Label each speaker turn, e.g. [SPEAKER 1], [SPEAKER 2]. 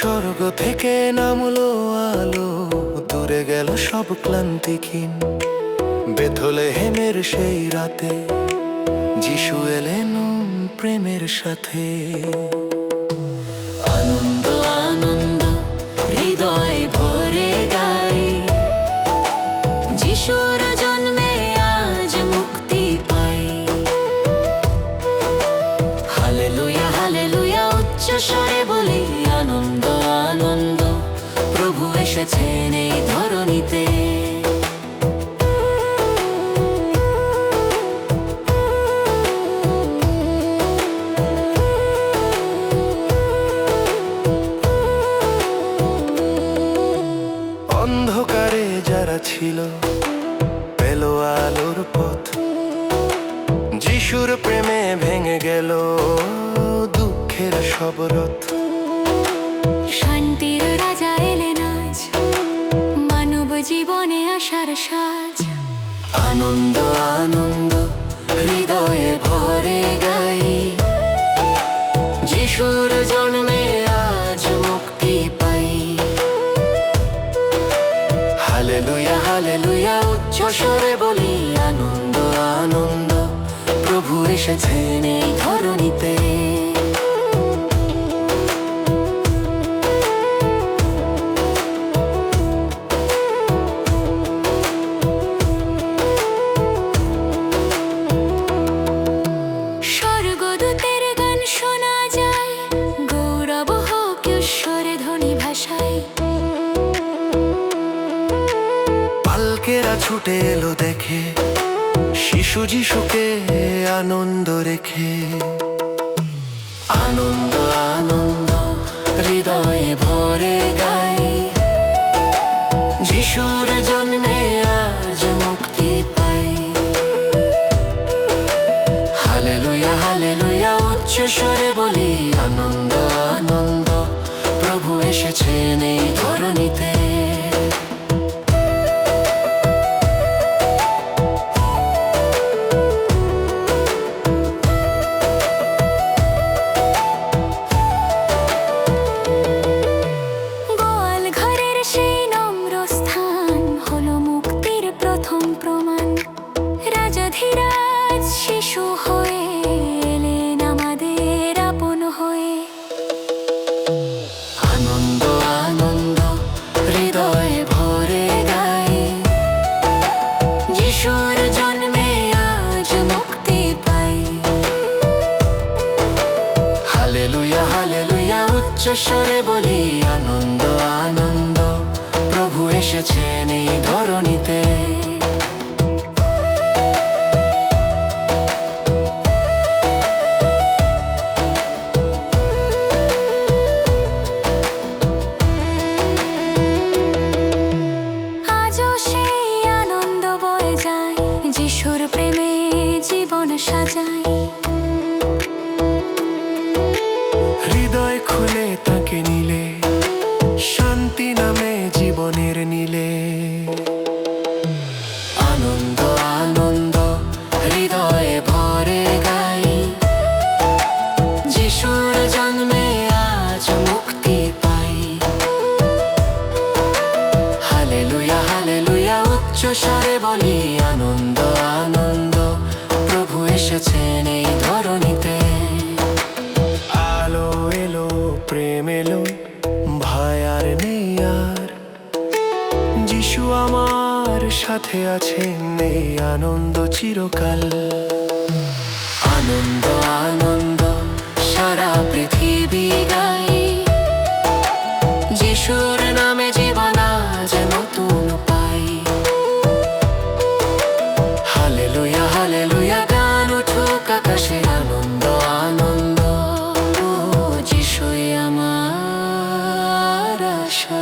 [SPEAKER 1] স্বর্গ থেকে নামলো আলো, দূরে গেল সব ক্লান্তিহীন। বেথলেহেমের সেই রাতে যিশু এলেন প্রেমের সাথে।
[SPEAKER 2] আনন্দ আনন্দ হৃদয় ভরে গাই, যিশুর জন্মে আজ মুক্তি পাই। হালেলুয়া হালেলুয়া উচ্চ স্বরে বলি, আনন্দ আনন্দ প্রভু এসেছেন এই ধরণীতে।
[SPEAKER 1] অন্ধকারে যারা ছিল পেল আলোর পথ, যিশুর প্রেমে ভেঙে গেল দুঃখের সব রথ।
[SPEAKER 2] শান্তির রাজা এলেন আজ, মানব জীবনে আসার সাজ।
[SPEAKER 1] আনন্দ আনন্দ হৃদয়ে ভরে গাই, যিশুর জন্মে আজ মুক্তি পাই। হালেলুয়া হালেলুয়া উচ্চ স্বরে বলি, আনন্দ আনন্দ প্রভু এসেছেন এই ধরণীতে।
[SPEAKER 2] স্বর্গদূতের গান শোনা যায়, গৌরব হোক ঈশ্বরে ধ্বনি ভাষায়।
[SPEAKER 1] পালকেরা ছুটে এলো দেখে শিশু যিশুকে আনন্দ রেখে। আনন্দ আনন্দ হৃদয়ে ভরে গাই, যিশুর জন্মে আজ মুক্তি পাই। হালেলুয়া হালেলুয়া উচ্চ স্বরে বলি, আনন্দ আনন্দ প্রভু এসেছেন এই ধরণীতে।
[SPEAKER 2] গোয়াল ঘরের সেই নম্র স্থান হলো মুক্তির প্রথম প্রমাণ। রাজাধিরাজ শিশু হয়ে এলেন আমাদের আপন হয়ে।
[SPEAKER 1] আনন্দ আনন্দ হৃদয়ে ভরে গাই, যিশুর জন্মে আজ মুক্তি পাই। হালেলুয়া হালেলুয়া উচ্চ স্বরে বলি, আনন্দ আনন্দ প্রভু এসেছেন এই ধরণীতে।
[SPEAKER 2] আজও সেই আনন্দ বয়ে যায়, যিশুর প্রেমে জীবন সাজায়।
[SPEAKER 1] হৃদয় খুলে তাকে নিলে শান্তি নামে জীবনের নীলে। আনন্দ আনন্দ হৃদয়ে ভরে গাই, যিশুর জন্মে আজ মুক্তি পাই। হালেলুয়া হালেলুয়া উচ্চ স্বরে বলি, আনন্দ আনন্দ প্রভু এসেছেন এই ধরণীতে। আলো এলো প্রেম এলো, ভয় আর নেই আর, যিশু আমার সাথে আছেন এই আনন্দ চিরকাল। আনন্দ আনন্দ সারা পৃথিবী গাই, যিশুর নামে জীবন আজ নতুন পাই। হালেলুয়া হালেলুয়া গান উঠুক আকাশে, আনন্দ আনন্দ ও যিশুই আমার আশা।